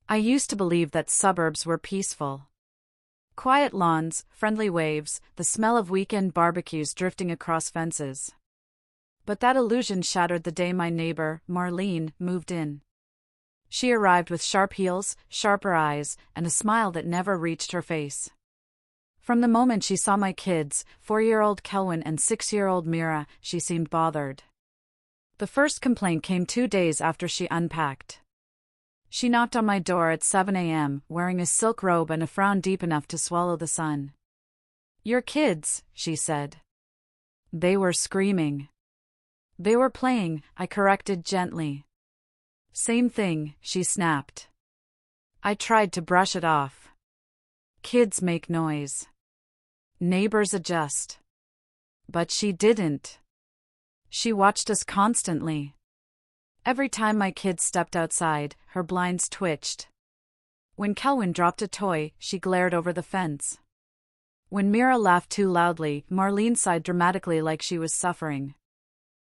I used to believe that suburbs were peaceful. Quiet lawns, friendly waves, the smell of weekend barbecues drifting across fences. But that illusion shattered the day my neighbor, Marline, moved in. She arrived with sharp heels, sharper eyes, and a smile that never reached her face. From the moment she saw my kids, 4-year-old Kelvin and 6-year-old Mira, she seemed bothered. The first complaint came 2 days after she unpacked. She knocked on my door at 7 a.m., wearing a silk robe and a frown deep enough to swallow the sun. "Your kids," she said. "They were screaming." "They were playing," I corrected gently. "Same thing," she snapped. I tried to brush it off. Kids make noise. Neighbors adjust. But she didn't. She watched us constantly. Every time my kids stepped outside, her blinds twitched. When Kelvin dropped a toy, she glared over the fence. When Mira laughed too loudly, Marline sighed dramatically like she was suffering.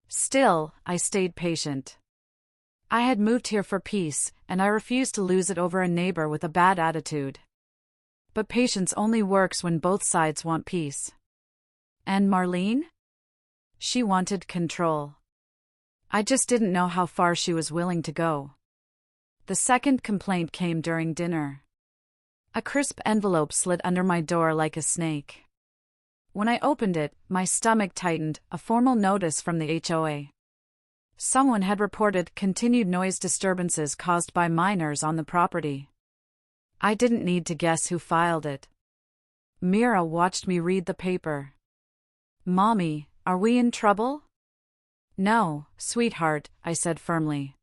Still, I stayed patient. I had moved here for peace, and I refused to lose it over a neighbor with a bad attitude. But patience only works when both sides want peace. And Marline? She wanted control. I just didn't know how far she was willing to go. The second complaint came during dinner. A crisp envelope slid under my door like a snake. When I opened it, my stomach tightened, a formal notice from the HOA. Someone had reported continued noise disturbances caused by minors on the property. I didn't need to guess who filed it. Mira watched me read the paper. "Mommy, are we in trouble?" "No, sweetheart," I said firmly.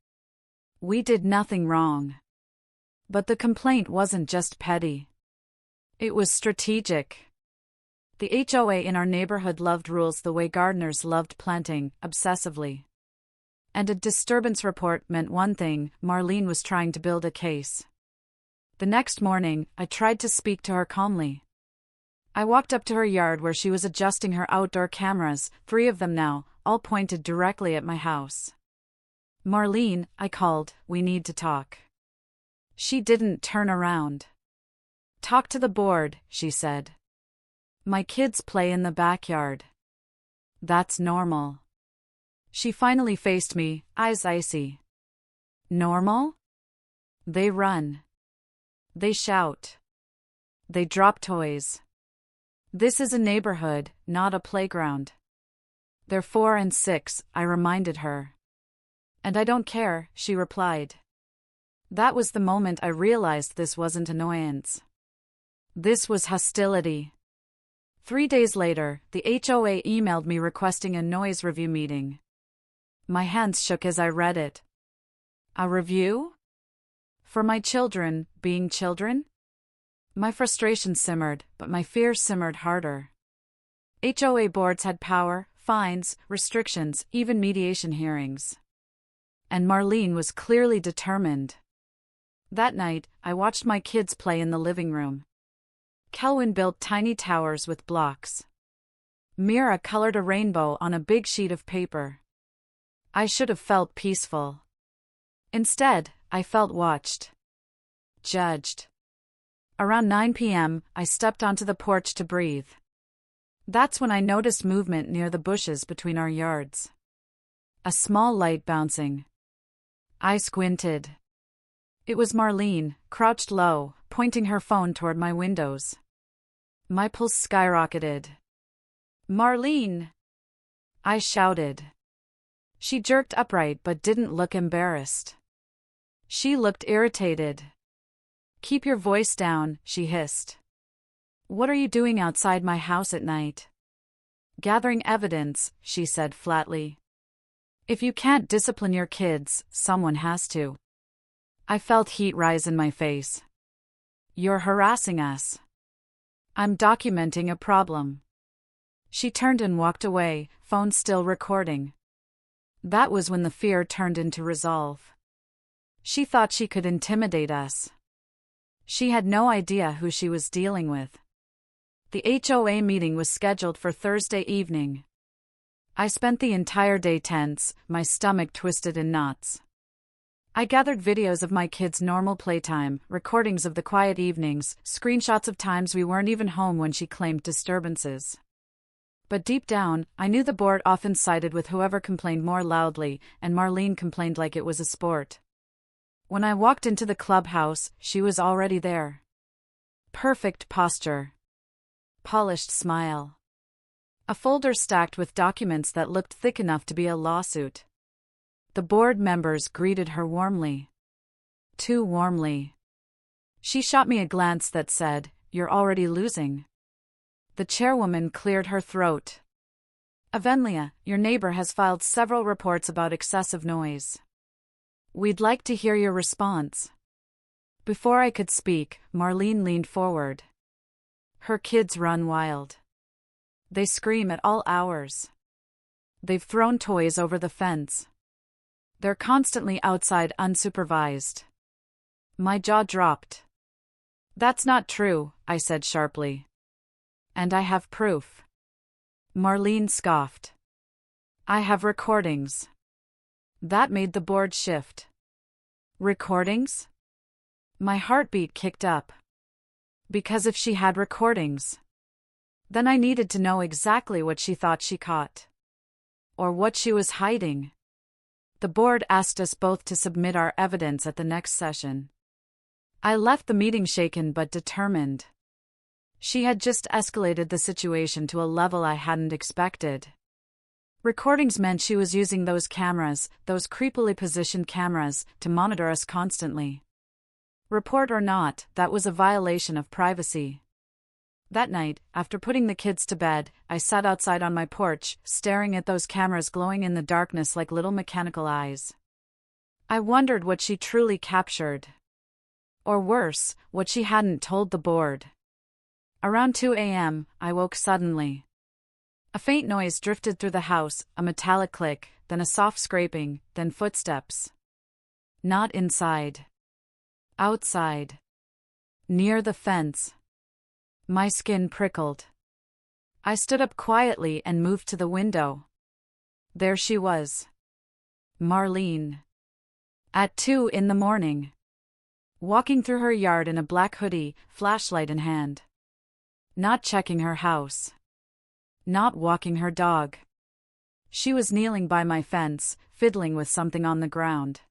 "We did nothing wrong." But the complaint wasn't just petty. It was strategic. The HOA in our neighborhood loved rules the way gardeners loved planting, obsessively. And a disturbance report meant one thing: Marline was trying to build a case. The next morning, I tried to speak to her calmly. I walked up to her yard where she was adjusting her outdoor cameras, 3 of them now, all pointed directly at my house. "Marline," I called, "we need to talk." She didn't turn around. "Talk to the board," she said. "My kids play in the backyard. That's normal." She finally faced me, eyes icy. "Normal? They run. They shout. They drop toys. This is a neighborhood, not a playground." "They're 4 and 6, I reminded her. "And I don't care," she replied. That was the moment I realized this wasn't annoyance. This was hostility. 3 days later, the HOA emailed me requesting a noise review meeting. My hands shook as I read it. A review? For my children, being children? My frustration simmered, but my fear simmered harder. HOA boards had power, fines, restrictions, even mediation hearings. And Marline was clearly determined. That night, I watched my kids play in the living room. Kelvin built tiny towers with blocks. Mira colored a rainbow on a big sheet of paper. I should have felt peaceful. Instead, I felt watched. Judged. Around 9 p.m., I stepped onto the porch to breathe. That's when I noticed movement near the bushes between our yards. A small light bouncing. I squinted. It was Marline, crouched low, pointing her phone toward my windows. My pulse skyrocketed. "Marline!" I shouted. She jerked upright but didn't look embarrassed. She looked irritated. "Keep your voice down," she hissed. "What are you doing outside my house at night?" "Gathering evidence," she said flatly. "If you can't discipline your kids, someone has to." I felt heat rise in my face. "You're harassing us." "I'm documenting a problem." She turned and walked away, phone still recording. That was when the fear turned into resolve. She thought she could intimidate us. She had no idea who she was dealing with. The HOA meeting was scheduled for Thursday evening. I spent the entire day tense, my stomach twisted in knots. I gathered videos of my kids' normal playtime, recordings of the quiet evenings, screenshots of times we weren't even home when she claimed disturbances. But deep down, I knew the board often sided with whoever complained more loudly, and Marline complained like it was a sport. When I walked into the clubhouse, she was already there. Perfect posture. Polished smile. A folder stacked with documents that looked thick enough to be a lawsuit. The board members greeted her warmly. Too warmly. She shot me a glance that said, "You're already losing." The chairwoman cleared her throat. "Avenlea, your neighbor has filed several reports about excessive noise. We'd like to hear your response." Before I could speak, Marline leaned forward. Her kids run wild. They scream at all hours. They've thrown toys over the fence. They're constantly outside unsupervised. My jaw dropped. "That's not true," I said sharply. "And I have proof." Marline scoffed. "I have recordings." That made the board shift. Recordings? My heartbeat kicked up. Because if she had recordings, then I needed to know exactly what she thought she caught. Or what she was hiding. The board asked us both to submit our evidence at the next session. I left the meeting shaken but determined. She had just escalated the situation to a level I hadn't expected. Recordings meant she was using those cameras, those creepily positioned cameras, to monitor us constantly. Report or not, that was a violation of privacy. That night, after putting the kids to bed, I sat outside on my porch, staring at those cameras glowing in the darkness like little mechanical eyes. I wondered what she truly captured. Or worse, what she hadn't told the board. Around 2 a.m., I woke suddenly. A faint noise drifted through the house, a metallic click, then a soft scraping, then footsteps. Not inside. Outside. Near the fence. My skin prickled. I stood up quietly and moved to the window. There she was. Marline. At 2 in the morning. Walking through her yard in a black hoodie, flashlight in hand. Not checking her house. Not walking her dog. She was kneeling by my fence, fiddling with something on the ground.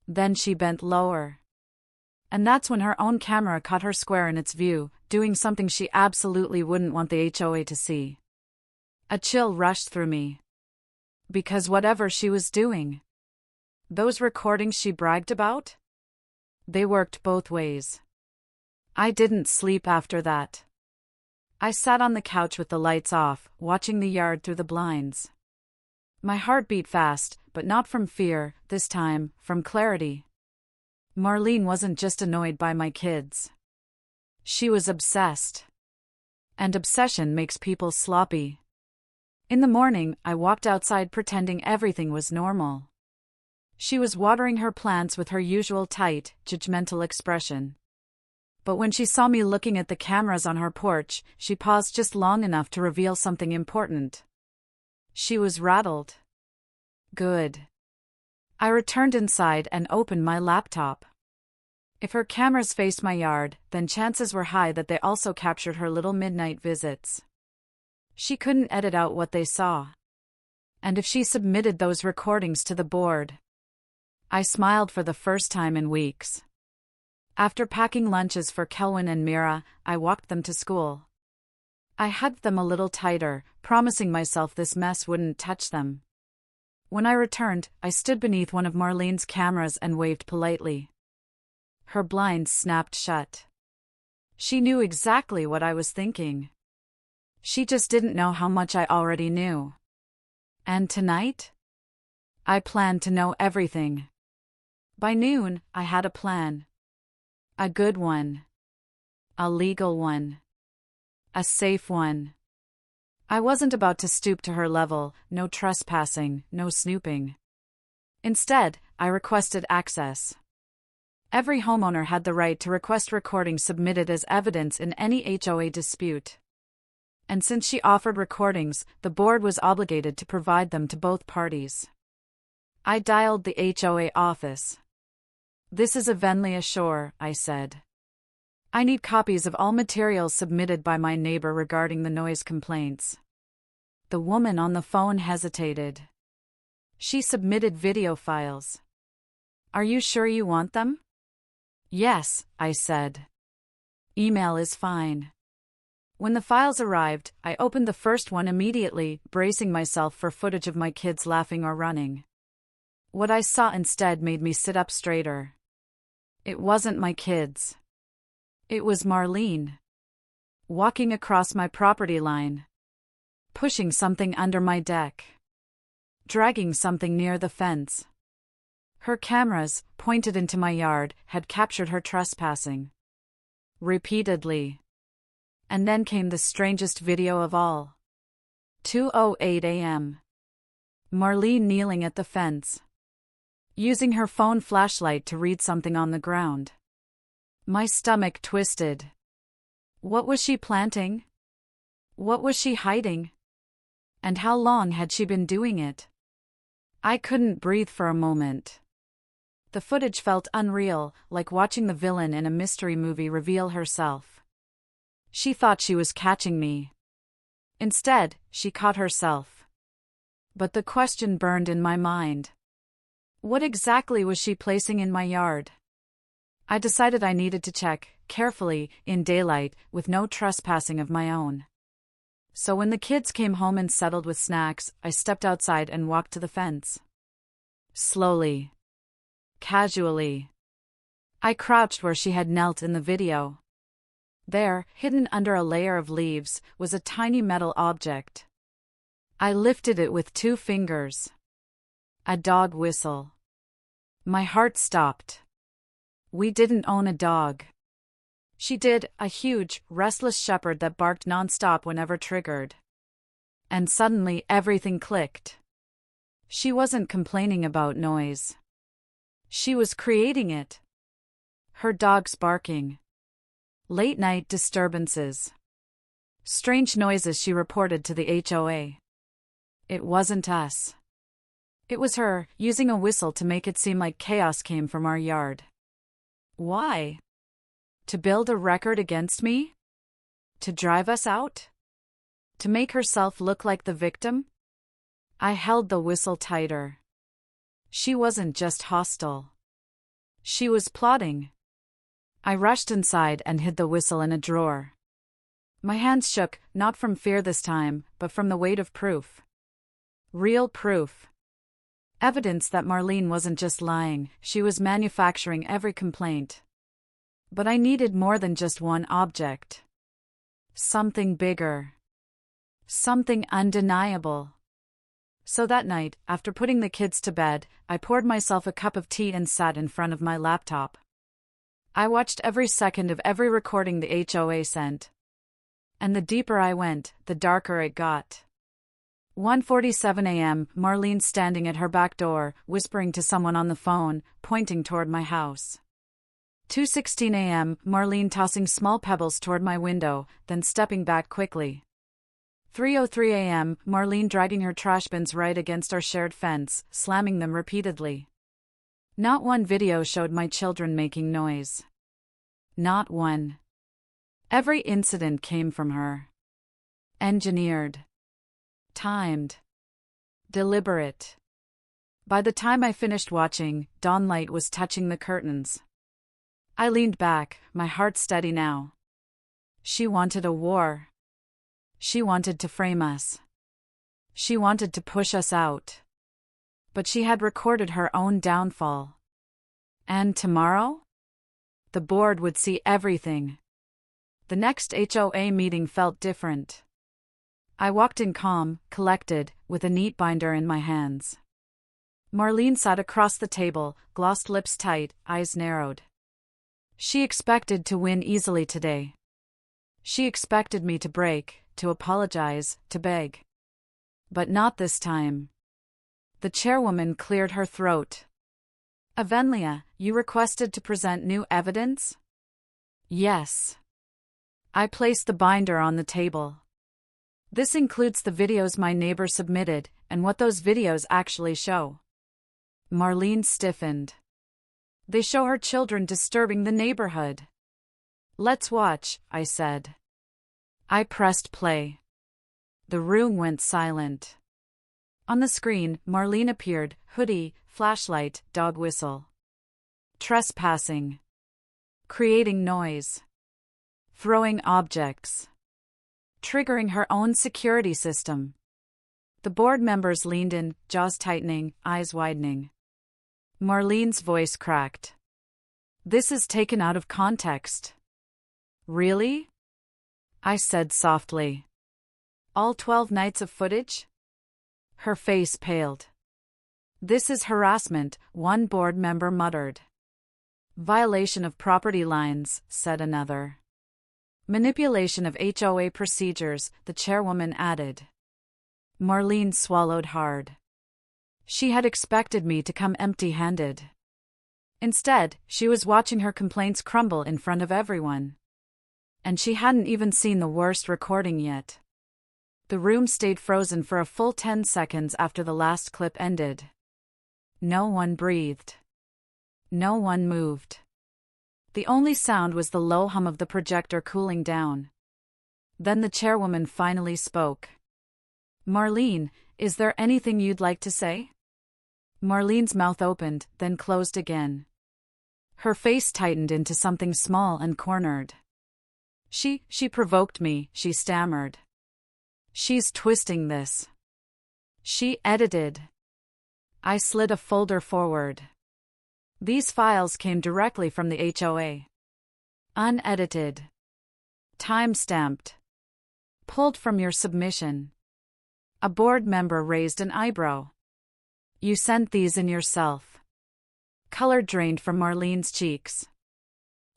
Then she bent lower. And that's when her own camera caught her square in its view, doing something she absolutely wouldn't want the HOA to see. A chill rushed through me. Because whatever she was doing, those recordings she bragged about, they worked both ways. I didn't sleep after that. I sat on the couch with the lights off, watching the yard through the blinds. My heart beat fast, but not from fear, this time, from clarity. Marline wasn't just annoyed by my kids. She was obsessed. And obsession makes people sloppy. In the morning, I walked outside pretending everything was normal. She was watering her plants with her usual tight, judgmental expression. But when she saw me looking at the cameras on her porch, she paused just long enough to reveal something important. She was rattled. Good. I returned inside and opened my laptop. If her cameras faced my yard, then chances were high that they also captured her little midnight visits. She couldn't edit out what they saw. And if she submitted those recordings to the board, I smiled for the first time in weeks. After packing lunches for Kelwin and Mira, I walked them to school. I hugged them a little tighter, promising myself this mess wouldn't touch them. When I returned, I stood beneath one of Marlene's cameras and waved politely. Her blinds snapped shut. She knew exactly what I was thinking. She just didn't know how much I already knew. And tonight? I planned to know everything. By noon, I had a plan. A good one. A legal one. A safe one. I wasn't about to stoop to her level, no trespassing, no snooping. Instead, I requested access. Every homeowner had the right to request recordings submitted as evidence in any HOA dispute. And since she offered recordings, the board was obligated to provide them to both parties. I dialed the HOA office. This is Avenlea Shore, I said. I need copies of all materials submitted by my neighbor regarding the noise complaints. The woman on the phone hesitated. She submitted video files. Are you sure you want them? Yes, I said. Email is fine. When the files arrived, I opened the first one immediately, bracing myself for footage of my kids laughing or running. What I saw instead made me sit up straighter. It wasn't my kids. It was Marline. Walking across my property line. Pushing something under my deck. Dragging something near the fence. Her cameras, pointed into my yard, had captured her trespassing. Repeatedly. And then came the strangest video of all. 2:08 a.m. Marline kneeling at the fence. Using her phone flashlight to read something on the ground. My stomach twisted. What was she planting? What was she hiding? And how long had she been doing it? I couldn't breathe for a moment. The footage felt unreal, like watching the villain in a mystery movie reveal herself. She thought she was catching me. Instead, she caught herself. But the question burned in my mind. What exactly was she placing in my yard? I decided I needed to check, carefully, in daylight, with no trespassing of my own. So when the kids came home and settled with snacks, I stepped outside and walked to the fence. Slowly. Casually. I crouched where she had knelt in the video. There, hidden under a layer of leaves, was a tiny metal object. I lifted it with 2 fingers. A dog whistle. My heart stopped. We didn't own a dog. She did, a huge, restless shepherd that barked nonstop whenever triggered. And suddenly everything clicked. She wasn't complaining about noise. She was creating it. Her dogs barking. Late-night disturbances. Strange noises she reported to the HOA. It wasn't us. It was her, using a whistle to make it seem like chaos came from our yard. Why? To build a record against me? To drive us out? To make herself look like the victim? I held the whistle tighter. She wasn't just hostile. She was plotting. I rushed inside and hid the whistle in a drawer. My hands shook, not from fear this time, but from the weight of proof. Real proof. Evidence that Marline wasn't just lying, she was manufacturing every complaint. But I needed more than just one object. Something bigger. Something undeniable. So that night, after putting the kids to bed, I poured myself a cup of tea and sat in front of my laptop. I watched every second of every recording the HOA sent. And the deeper I went, the darker it got. 1:47 a.m., Marline standing at her back door, whispering to someone on the phone, pointing toward my house. 2:16 a.m., Marline tossing small pebbles toward my window, then stepping back quickly. 3:03 a.m., Marline dragging her trash bins right against our shared fence, slamming them repeatedly. Not one video showed my children making noise. Not one. Every incident came from her. Engineered. Timed. Deliberate. By the time I finished watching, dawnlight was touching the curtains. I leaned back, my heart steady now. She wanted a war. She wanted to frame us. She wanted to push us out. But she had recorded her own downfall. And tomorrow? The board would see everything. The next HOA meeting felt different. I walked in calm, collected, with a neat binder in my hands. Marline sat across the table, glossed lips tight, eyes narrowed. She expected to win easily today. She expected me to break, to apologize, to beg. But not this time. The chairwoman cleared her throat. Avenlea, you requested to present new evidence? Yes. I placed the binder on the table. This includes the videos my neighbor submitted, and what those videos actually show. Marline stiffened. They show her children disturbing the neighborhood. Let's watch, I said. I pressed play. The room went silent. On the screen, Marline appeared, hoodie, flashlight, dog whistle. Trespassing. Creating noise. Throwing objects. Triggering her own security system. The board members leaned in, jaws tightening, eyes widening. Marline's voice cracked. This is taken out of context. Really? I said softly. All 12 nights of footage? Her face paled. This is harassment, one board member muttered. Violation of property lines, said another. Manipulation of HOA procedures, the chairwoman added. Marline swallowed hard. She had expected me to come empty-handed. Instead, she was watching her complaints crumble in front of everyone. And she hadn't even seen the worst recording yet. The room stayed frozen for a full 10 seconds after the last clip ended. No one breathed. No one moved. The only sound was the low hum of the projector cooling down. Then the chairwoman finally spoke. Marline, is there anything you'd like to say? Marline's mouth opened, then closed again. Her face tightened into something small and cornered. She provoked me, she stammered. She's twisting this. She edited. I slid a folder forward. These files came directly from the HOA. Unedited. Time-stamped. Pulled from your submission. A board member raised an eyebrow. You sent these in yourself. Color drained from Marline's cheeks.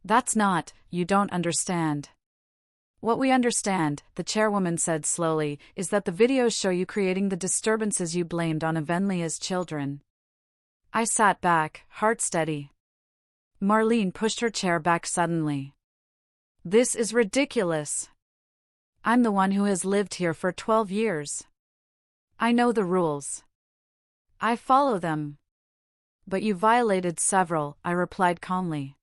That's not, you don't understand. What we understand, the chairwoman said slowly, is that the videos show you creating the disturbances you blamed on Avenlea's children. I sat back, heart steady. Marline pushed her chair back suddenly. This is ridiculous. I'm the one who has lived here for 12 years. I know the rules. I follow them. But you violated several, I replied calmly.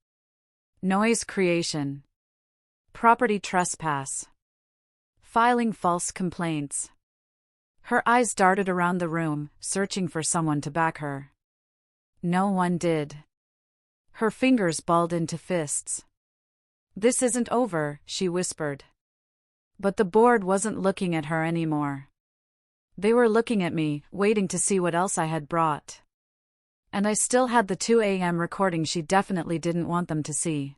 Noise creation. Property trespass. Filing false complaints. Her eyes darted around the room, searching for someone to back her. No one did. Her fingers balled into fists. This isn't over, she whispered. But the board wasn't looking at her anymore. They were looking at me, waiting to see what else I had brought. And I still had the 2 a.m. recording she definitely didn't want them to see.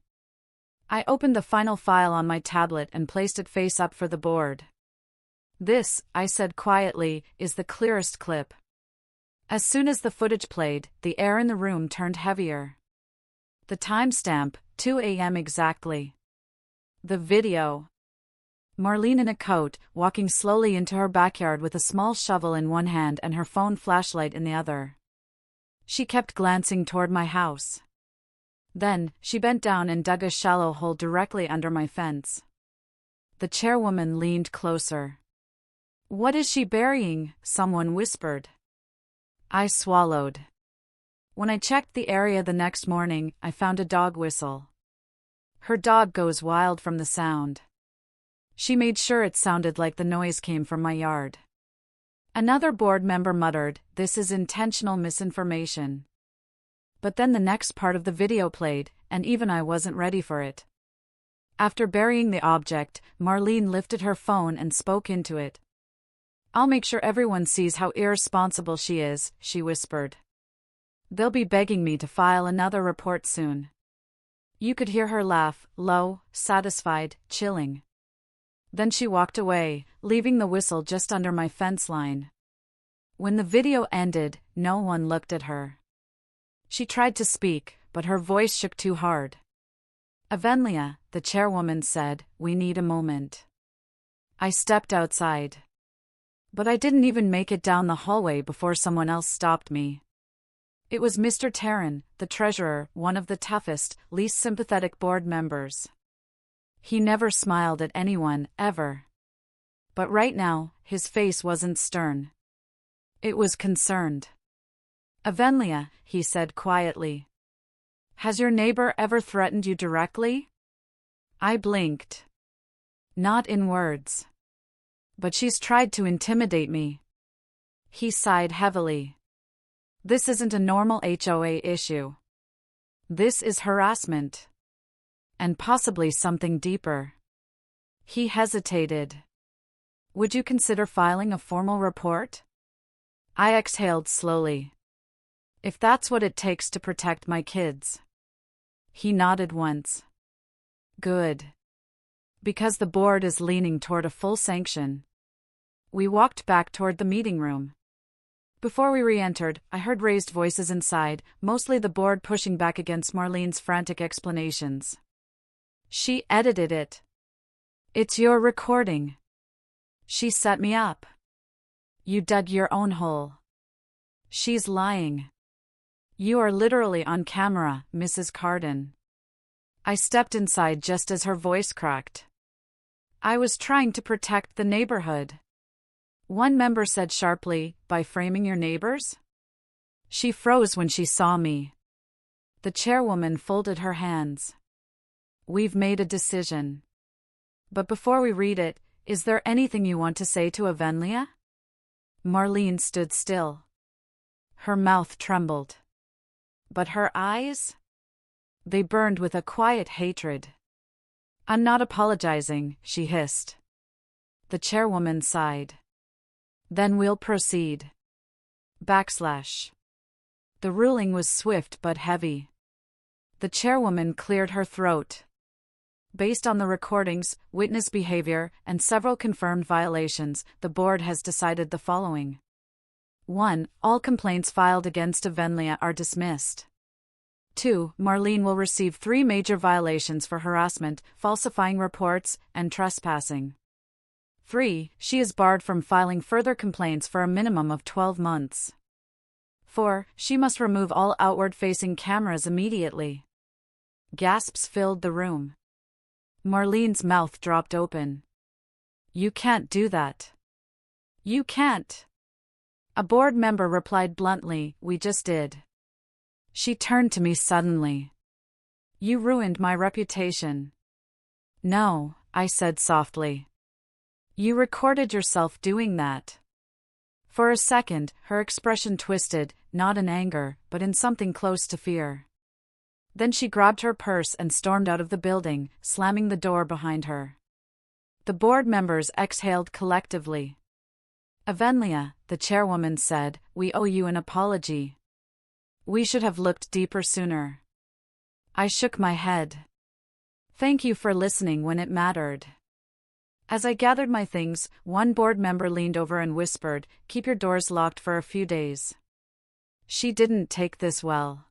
I opened the final file on my tablet and placed it face up for the board. This, I said quietly, is the clearest clip. As soon as the footage played, the air in the room turned heavier. The timestamp, 2 a.m. exactly. The video. Marline in a coat, walking slowly into her backyard with a small shovel in one hand and her phone flashlight in the other. She kept glancing toward my house. Then, she bent down and dug a shallow hole directly under my fence. The chairwoman leaned closer. What is she burying? Someone whispered. I swallowed. When I checked the area the next morning, I found a dog whistle. Her dog goes wild from the sound. She made sure it sounded like the noise came from my yard. Another board member muttered, "This is intentional misinformation." But then the next part of the video played, and even I wasn't ready for it. After burying the object, Marline lifted her phone and spoke into it. "I'll make sure everyone sees how irresponsible she is," she whispered. "They'll be begging me to file another report soon." You could hear her laugh, low, satisfied, chilling. Then she walked away, leaving the whistle just under my fence line. When the video ended, no one looked at her. She tried to speak, but her voice shook too hard. "Avenlea," the chairwoman said, "we need a moment." I stepped outside. But I didn't even make it down the hallway before someone else stopped me. It was Mr. Tarrant, the treasurer, one of the toughest, least sympathetic board members. He never smiled at anyone, ever. But right now, his face wasn't stern. It was concerned. "Avenlea," he said quietly. Has your neighbor ever threatened you directly? I blinked. Not in words. But she's tried to intimidate me. He sighed heavily. This isn't a normal HOA issue. This is harassment. And possibly something deeper. He hesitated. Would you consider filing a formal report? I exhaled slowly. If that's what it takes to protect my kids. He nodded once. Good. Because the board is leaning toward a full sanction. We walked back toward the meeting room. Before we re-entered, I heard raised voices inside, mostly the board pushing back against Marlene's frantic explanations. She edited it. It's your recording. She set me up. You dug your own hole. She's lying. You are literally on camera, Mrs. Carden. I stepped inside just as her voice cracked. I was trying to protect the neighborhood. One member said sharply, by framing your neighbors? She froze when she saw me. The chairwoman folded her hands. We've made a decision. But before we read it, is there anything you want to say to Avenlea? Marline stood still. Her mouth trembled. But her eyes? They burned with a quiet hatred. I'm not apologizing, she hissed. The chairwoman sighed. Then we'll proceed. /. The ruling was swift but heavy. The chairwoman cleared her throat. Based on the recordings, witness behavior, and several confirmed violations, the board has decided the following. 1. All complaints filed against Avenlea are dismissed. 2. Marline will receive 3 major violations for harassment, falsifying reports, and trespassing. 3. She is barred from filing further complaints for a minimum of 12 months. 4. She must remove all outward-facing cameras immediately. Gasps filled the room. Marlene's mouth dropped open. You can't do that. You can't. A board member replied bluntly, we just did. She turned to me suddenly. You ruined my reputation. No, I said softly. You recorded yourself doing that. For a second, her expression twisted, not in anger, but in something close to fear. Then she grabbed her purse and stormed out of the building, slamming the door behind her. The board members exhaled collectively. Avenlea, the chairwoman said, we owe you an apology. We should have looked deeper sooner. I shook my head. Thank you for listening when it mattered. As I gathered my things, one board member leaned over and whispered, keep your doors locked for a few days. She didn't take this well.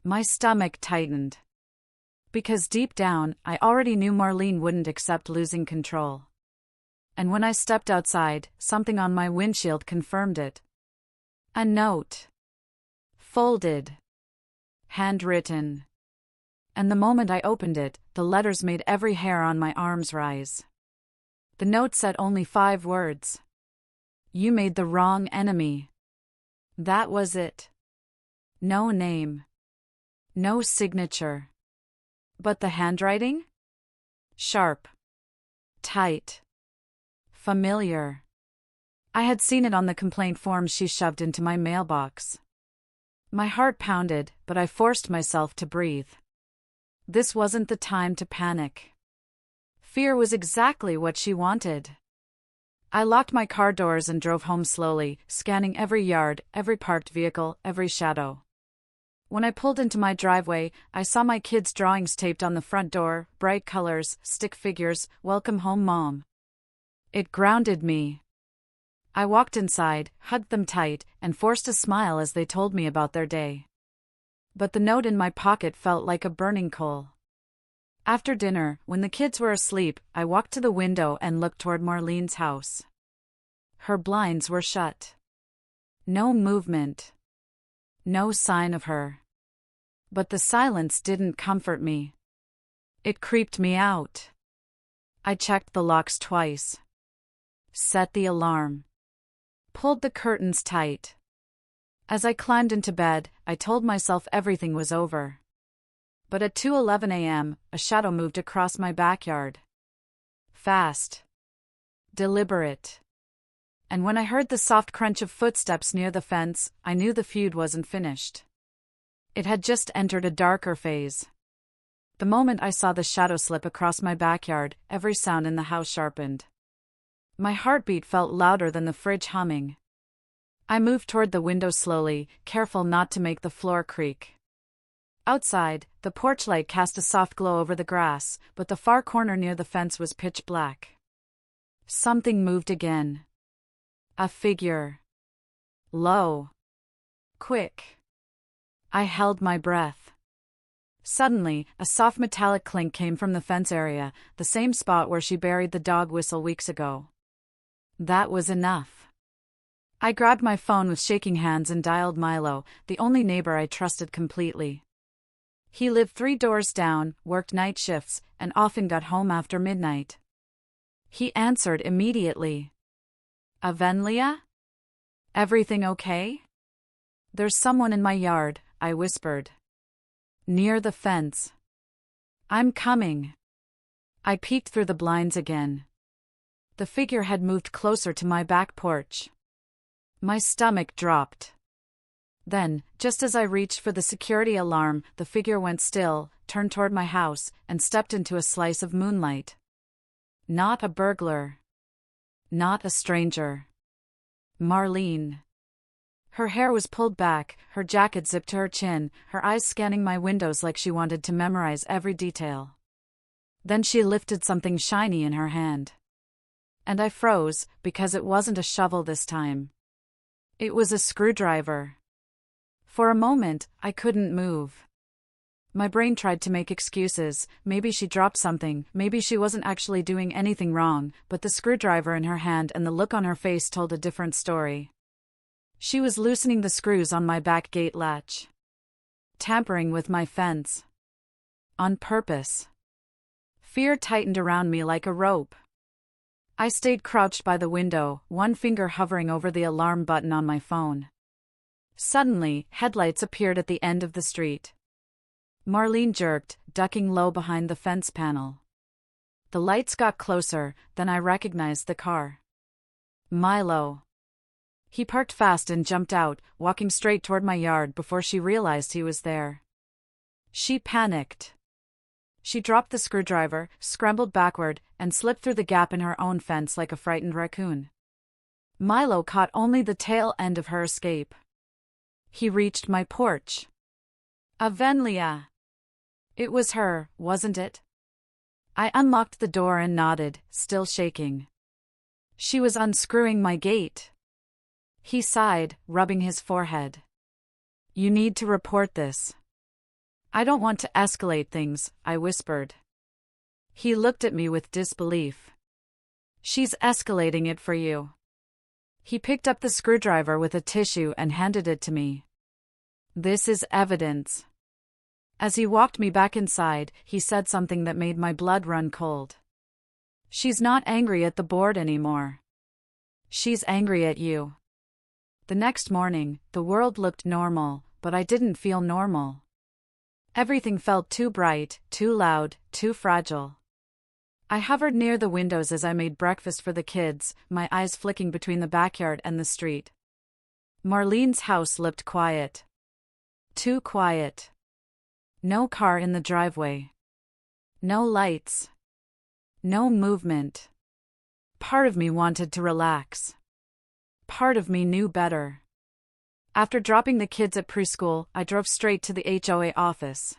My stomach tightened. Because deep down, I already knew Marline wouldn't accept losing control. And when I stepped outside, something on my windshield confirmed it. A note. Folded. Handwritten. And the moment I opened it, the letters made every hair on my arms rise. The note said only 5 words. You made the wrong enemy. That was it. No name. No signature. But the handwriting? Sharp. Tight. Familiar. I had seen it on the complaint form she shoved into my mailbox. My heart pounded, but I forced myself to breathe. This wasn't the time to panic. Fear was exactly what she wanted. I locked my car doors and drove home slowly, scanning every yard, every parked vehicle, every shadow. When I pulled into my driveway, I saw my kids' drawings taped on the front door, bright colors, stick figures, welcome home mom. It grounded me. I walked inside, hugged them tight, and forced a smile as they told me about their day. But the note in my pocket felt like a burning coal. After dinner, when the kids were asleep, I walked to the window and looked toward Marlene's house. Her blinds were shut. No movement. No sign of her. But the silence didn't comfort me. It creeped me out. I checked the locks twice. Set the alarm. Pulled the curtains tight. As I climbed into bed, I told myself everything was over. But at 2:11 a.m., a shadow moved across my backyard. Fast. Deliberate. And when I heard the soft crunch of footsteps near the fence, I knew the feud wasn't finished. It had just entered a darker phase. The moment I saw the shadow slip across my backyard, every sound in the house sharpened. My heartbeat felt louder than the fridge humming. I moved toward the window slowly, careful not to make the floor creak. Outside, the porch light cast a soft glow over the grass, but the far corner near the fence was pitch black. Something moved again. A figure. Low. Quick. I held my breath. Suddenly, a soft metallic clink came from the fence area, the same spot where she buried the dog whistle weeks ago. That was enough. I grabbed my phone with shaking hands and dialed Milo, the only neighbor I trusted completely. He lived 3 doors down, worked night shifts, and often got home after midnight. He answered immediately. Avenlea? Everything okay? There's someone in my yard, I whispered. Near the fence. I'm coming. I peeked through the blinds again. The figure had moved closer to my back porch. My stomach dropped. Then, just as I reached for the security alarm, the figure went still, turned toward my house, and stepped into a slice of moonlight. Not a burglar. Not a stranger. Marline. Her hair was pulled back, her jacket zipped to her chin, her eyes scanning my windows like she wanted to memorize every detail. Then she lifted something shiny in her hand. And I froze, because it wasn't a shovel this time. It was a screwdriver. For a moment, I couldn't move. My brain tried to make excuses, maybe she dropped something, maybe she wasn't actually doing anything wrong, but the screwdriver in her hand and the look on her face told a different story. She was loosening the screws on my back gate latch. Tampering with my fence. On purpose. Fear tightened around me like a rope. I stayed crouched by the window, one finger hovering over the alarm button on my phone. Suddenly, headlights appeared at the end of the street. Marline jerked, ducking low behind the fence panel. The lights got closer, then I recognized the car. Milo. He parked fast and jumped out, walking straight toward my yard before she realized he was there. She panicked. She dropped the screwdriver, scrambled backward, and slipped through the gap in her own fence like a frightened raccoon. Milo caught only the tail end of her escape. He reached my porch. Avenlea. It was her, wasn't it? I unlocked the door and nodded, still shaking. She was unscrewing my gate. He sighed, rubbing his forehead. You need to report this. I don't want to escalate things, I whispered. He looked at me with disbelief. She's escalating it for you. He picked up the screwdriver with a tissue and handed it to me. This is evidence. As he walked me back inside, he said something that made my blood run cold. She's not angry at the board anymore. She's angry at you. The next morning, the world looked normal, but I didn't feel normal. Everything felt too bright, too loud, too fragile. I hovered near the windows as I made breakfast for the kids, my eyes flicking between the backyard and the street. Marlene's house looked quiet. Too quiet. No car in the driveway. No lights. No movement. Part of me wanted to relax. Part of me knew better. After dropping the kids at preschool, I drove straight to the HOA office.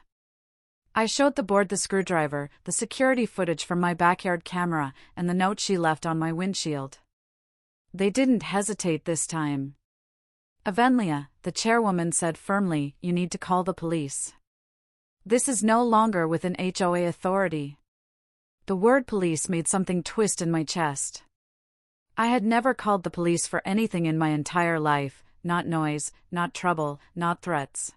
I showed the board the screwdriver, the security footage from my backyard camera, and the note she left on my windshield. They didn't hesitate this time. Avenlea, the chairwoman said firmly, you need to call the police. This is no longer within HOA authority. The word police made something twist in my chest. I had never called the police for anything in my entire life, not noise, not trouble, not threats.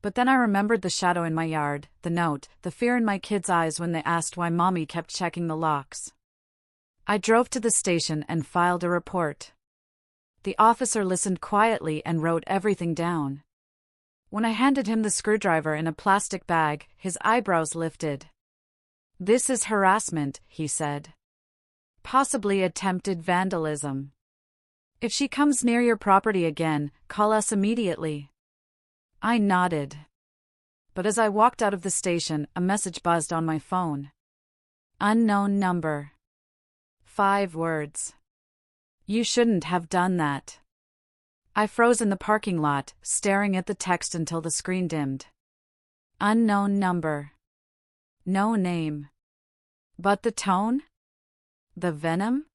But then I remembered the shadow in my yard, the note, the fear in my kids' eyes when they asked why Mommy kept checking the locks. I drove to the station and filed a report. The officer listened quietly and wrote everything down. When I handed him the screwdriver in a plastic bag, his eyebrows lifted. "This is harassment," he said. "Possibly attempted vandalism. If she comes near your property again, call us immediately." I nodded. But as I walked out of the station, a message buzzed on my phone. Unknown number. 5 words. "You shouldn't have done that." I froze in the parking lot, staring at the text until the screen dimmed. Unknown number. No name. But the tone? The venom?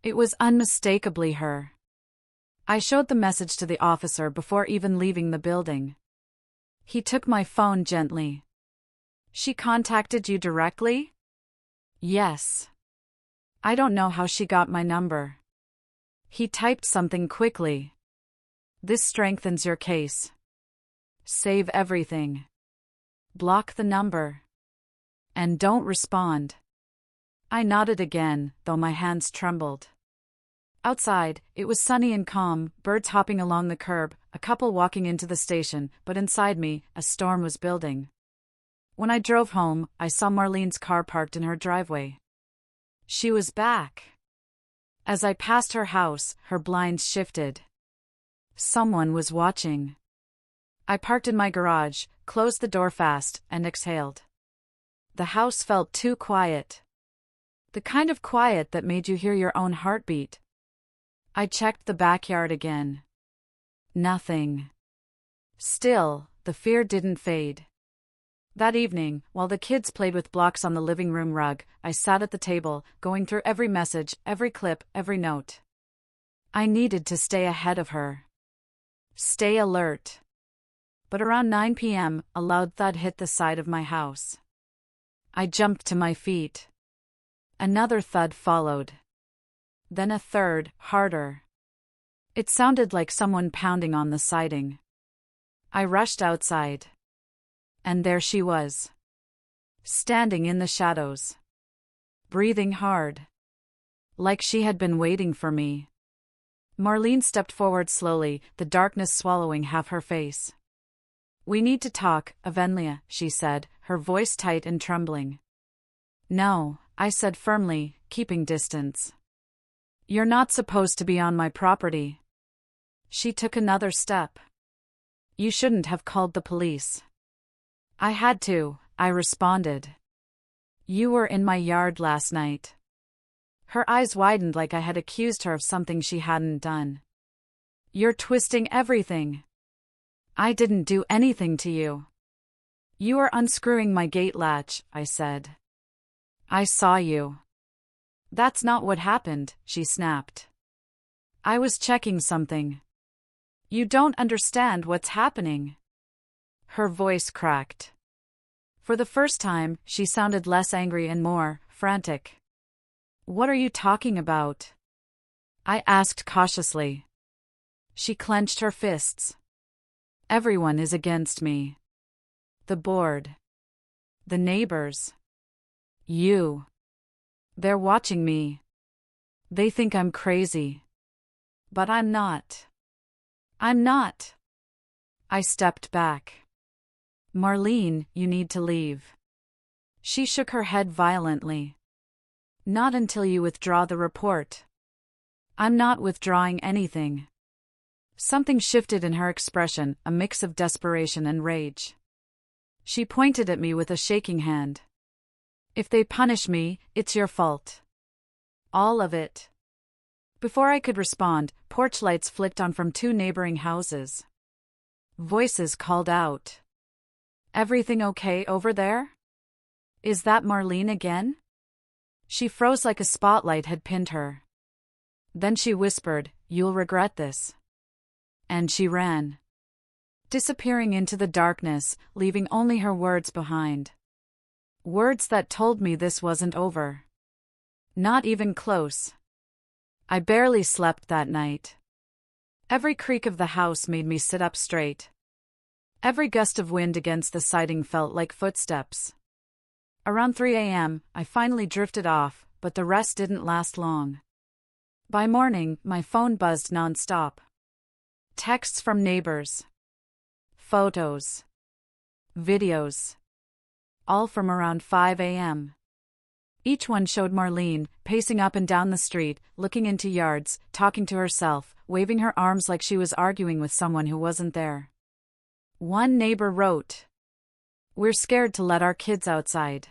It was unmistakably her. I showed the message to the officer before even leaving the building. He took my phone gently. "She contacted you directly?" "Yes." "I don't know how she got my number." He typed something quickly. "This strengthens your case. Save everything. Block the number. And don't respond." I nodded again, though my hands trembled. Outside, it was sunny and calm, birds hopping along the curb, a couple walking into the station, but inside me, a storm was building. When I drove home, I saw Marlene's car parked in her driveway. She was back. As I passed her house, her blinds shifted. Someone was watching. I parked in my garage, closed the door fast, and exhaled. The house felt too quiet. The kind of quiet that made you hear your own heartbeat. I checked the backyard again. Nothing. Still, the fear didn't fade. That evening, while the kids played with blocks on the living room rug, I sat at the table, going through every message, every clip, every note. I needed to stay ahead of her. Stay alert. But around 9 p.m., a loud thud hit the side of my house. I jumped to my feet. Another thud followed. Then a third, harder. It sounded like someone pounding on the siding. I rushed outside. And there she was. Standing in the shadows. Breathing hard. Like she had been waiting for me. Marline stepped forward slowly, the darkness swallowing half her face. "We need to talk, Avenlea," she said, her voice tight and trembling. "No," I said firmly, keeping distance. "You're not supposed to be on my property." She took another step. "You shouldn't have called the police." "I had to," I responded. "You were in my yard last night." Her eyes widened like I had accused her of something she hadn't done. "You're twisting everything." "I didn't do anything to you." "You are unscrewing my gate latch," I said. "I saw you." "That's not what happened," she snapped. "I was checking something." "You don't understand what's happening." Her voice cracked. For the first time, she sounded less angry and more frantic. "What are you talking about?" I asked cautiously. She clenched her fists. "Everyone is against me. The board. The neighbors. You. They're watching me. They think I'm crazy. But I'm not. I'm not." I stepped back. "Marline, you need to leave." She shook her head violently. "Not until you withdraw the report." "I'm not withdrawing anything." Something shifted in her expression, a mix of desperation and rage. She pointed at me with a shaking hand. "If they punish me, it's your fault. All of it." Before I could respond, porch lights flicked on from 2 neighboring houses. Voices called out. "Everything okay over there? Is that Marline again?" She froze like a spotlight had pinned her. Then she whispered, "You'll regret this." And she ran. Disappearing into the darkness, leaving only her words behind. Words that told me this wasn't over. Not even close. I barely slept that night. Every creak of the house made me sit up straight. Every gust of wind against the siding felt like footsteps. Around 3 a.m., I finally drifted off, but the rest didn't last long. By morning, my phone buzzed nonstop. Texts from neighbors. Photos. Videos. All from around 5 a.m. Each one showed Marline, pacing up and down the street, looking into yards, talking to herself, waving her arms like she was arguing with someone who wasn't there. One neighbor wrote, "We're scared to let our kids outside.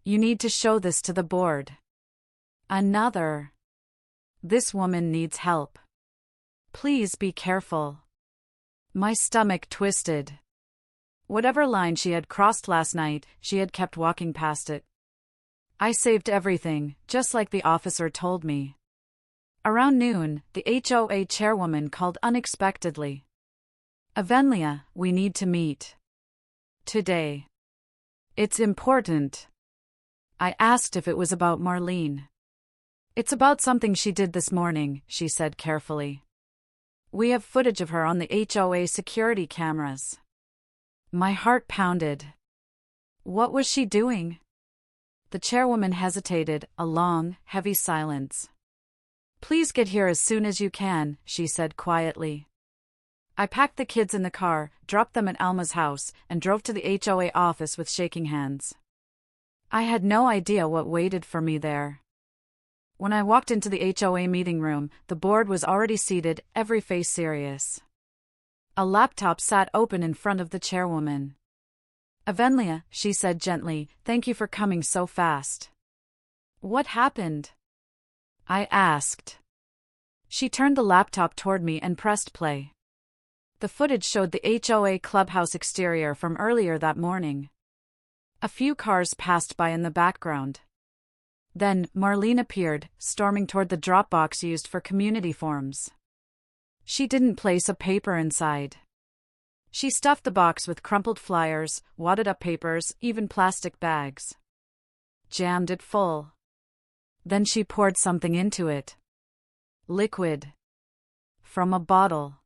You need to show this to the board." Another, "This woman needs help. Please be careful." My stomach twisted. Whatever line she had crossed last night, she had kept walking past it. I saved everything, just like the officer told me. Around noon, the HOA chairwoman called unexpectedly. "Avenlea, we need to meet. Today. It's important." I asked if it was about Marline. "It's about something she did this morning," she said carefully. "We have footage of her on the HOA security cameras." My heart pounded. What was she doing? The chairwoman hesitated, a long, heavy silence. "Please get here as soon as you can," she said quietly. I packed the kids in the car, dropped them at Alma's house, and drove to the HOA office with shaking hands. I had no idea what waited for me there. When I walked into the HOA meeting room, the board was already seated, every face serious. A laptop sat open in front of the chairwoman. "Avenlea," she said gently, "thank you for coming so fast." "What happened?" I asked. She turned the laptop toward me and pressed play. The footage showed the HOA clubhouse exterior from earlier that morning. A few cars passed by in the background. Then, Marline appeared, storming toward the drop box used for community forms. She didn't place a paper inside. She stuffed the box with crumpled flyers, wadded up papers, even plastic bags. Jammed it full. Then she poured something into it. Liquid. From a bottle.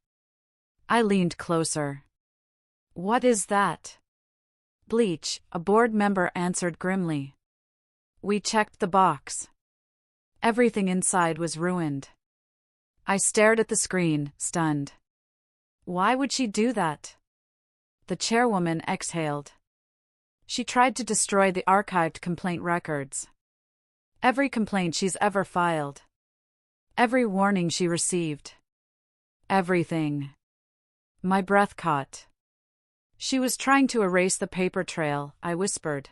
I leaned closer. "What is that?" "Bleach," a board member answered grimly. We checked the box. Everything inside was ruined. I stared at the screen, stunned. Why would she do that? The chairwoman exhaled. She tried to destroy the archived complaint records. Every complaint she's ever filed. Every warning she received. Everything. My breath caught. "She was trying to erase the paper trail," I whispered.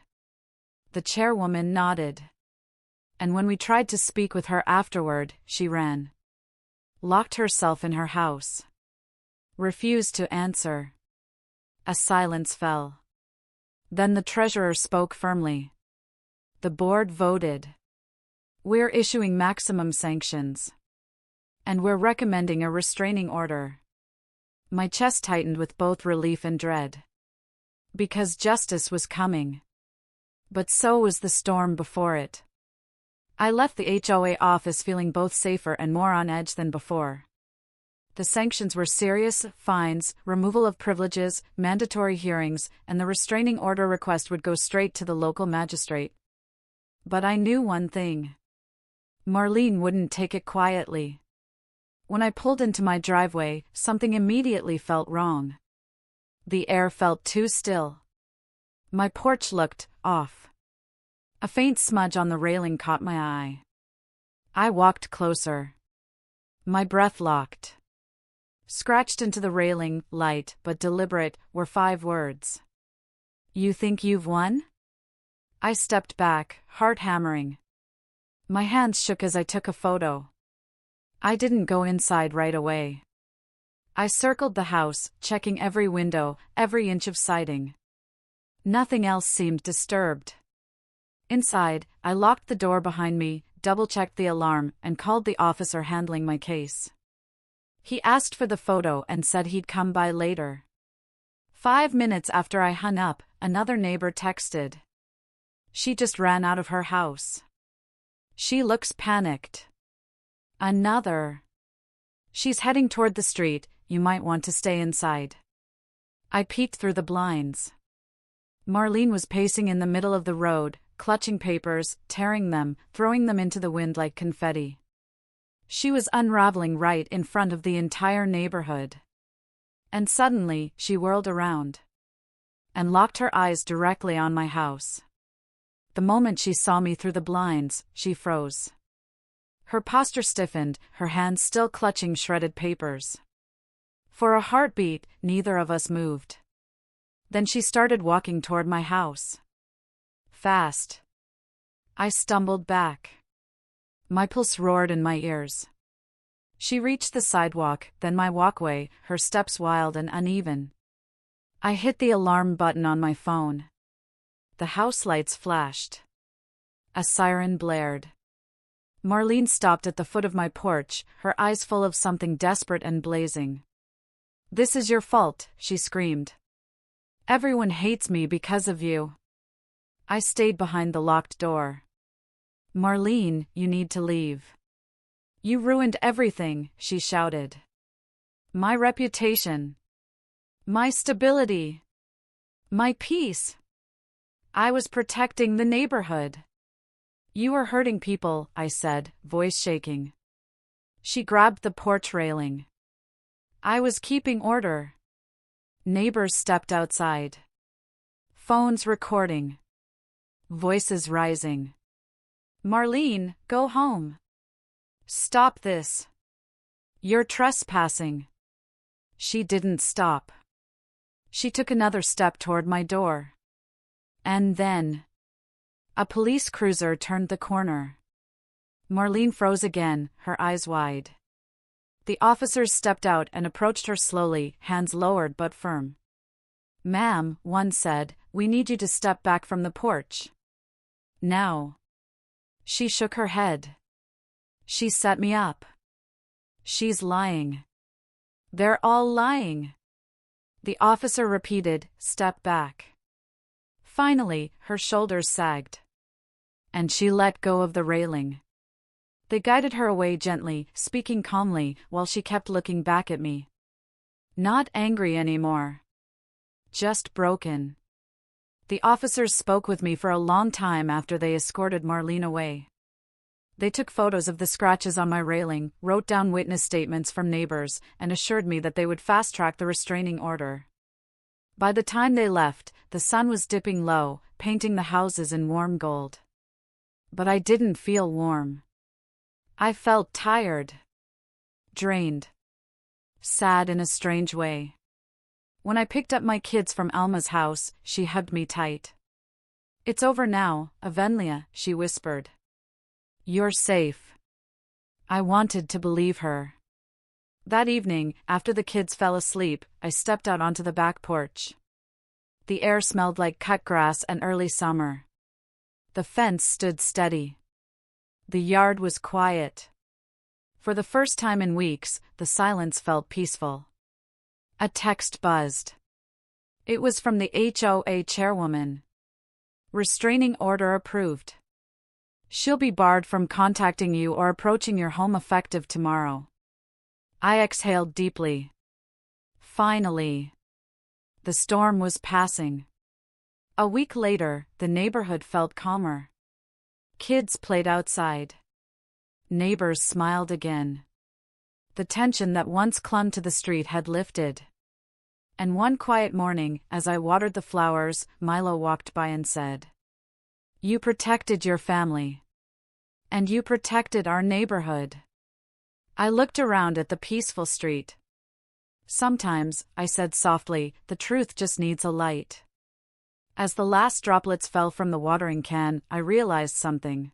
The chairwoman nodded. And when we tried to speak with her afterward, she ran. Locked herself in her house. Refused to answer. A silence fell. Then the treasurer spoke firmly. The board voted. "We're issuing maximum sanctions. And we're recommending a restraining order." My chest tightened with both relief and dread. Because justice was coming. But so was the storm before it. I left the HOA office feeling both safer and more on edge than before. The sanctions were serious: fines, removal of privileges, mandatory hearings, and the restraining order request would go straight to the local magistrate. But I knew one thing. Marline wouldn't take it quietly. When I pulled into my driveway, something immediately felt wrong. The air felt too still. My porch looked off. A faint smudge on the railing caught my eye. I walked closer. My breath locked. Scratched into the railing, light but deliberate, were 5 words. "You think you've won?" I stepped back, heart hammering. My hands shook as I took a photo. I didn't go inside right away. I circled the house, checking every window, every inch of siding. Nothing else seemed disturbed. Inside, I locked the door behind me, double-checked the alarm, and called the officer handling my case. He asked for the photo and said he'd come by later. 5 minutes after I hung up, another neighbor texted. "She just ran out of her house. She looks panicked." Another. "She's heading toward the street, you might want to stay inside." I peeked through the blinds. Marline was pacing in the middle of the road, clutching papers, tearing them, throwing them into the wind like confetti. She was unraveling right in front of the entire neighborhood. And suddenly, she whirled around and locked her eyes directly on my house. The moment she saw me through the blinds, she froze. Her posture stiffened, her hands still clutching shredded papers. For a heartbeat, neither of us moved. Then she started walking toward my house. Fast. I stumbled back. My pulse roared in my ears. She reached the sidewalk, then my walkway, her steps wild and uneven. I hit the alarm button on my phone. The house lights flashed. A siren blared. Marline stopped at the foot of my porch, her eyes full of something desperate and blazing. "This is your fault," she screamed. "Everyone hates me because of you." I stayed behind the locked door. "Marline, you need to leave. You ruined everything," she shouted. "My reputation. My stability. My peace. I was protecting the neighborhood." "You are hurting people," I said, voice shaking. She grabbed the porch railing. "I was keeping order." Neighbors stepped outside. Phones recording. Voices rising. "Marline, go home. Stop this. You're trespassing." She didn't stop. She took another step toward my door. And then a police cruiser turned the corner. Marline froze again, her eyes wide. The officers stepped out and approached her slowly, hands lowered but firm. "Ma'am," one said, "we need you to step back from the porch. Now." She shook her head. "She set me up. She's lying. They're all lying." The officer repeated, "Step back." Finally, her shoulders sagged. And she let go of the railing. They guided her away gently, speaking calmly, while she kept looking back at me. Not angry anymore. Just broken. The officers spoke with me for a long time after they escorted Marline away. They took photos of the scratches on my railing, wrote down witness statements from neighbors, and assured me that they would fast-track the restraining order. By the time they left, the sun was dipping low, painting the houses in warm gold. But I didn't feel warm. I felt tired. Drained. Sad in a strange way. When I picked up my kids from Alma's house, she hugged me tight. "It's over now, Avenlea," she whispered. "You're safe." I wanted to believe her. That evening, after the kids fell asleep, I stepped out onto the back porch. The air smelled like cut grass and early summer. The fence stood steady. The yard was quiet. For the first time in weeks, the silence felt peaceful. A text buzzed. It was from the HOA chairwoman. "Restraining order approved. She'll be barred from contacting you or approaching your home effective tomorrow." I exhaled deeply. Finally. The storm was passing. A week later, the neighborhood felt calmer. Kids played outside. Neighbors smiled again. The tension that once clung to the street had lifted. And one quiet morning, as I watered the flowers, Milo walked by and said, "You protected your family. And you protected our neighborhood." I looked around at the peaceful street. "Sometimes," I said softly, "the truth just needs a light." As the last droplets fell from the watering can, I realized something.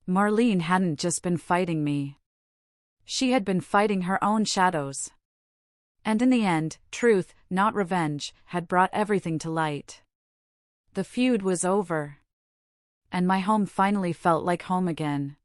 Marline hadn't just been fighting me. She had been fighting her own shadows. And in the end, truth, not revenge, had brought everything to light. The feud was over. And my home finally felt like home again.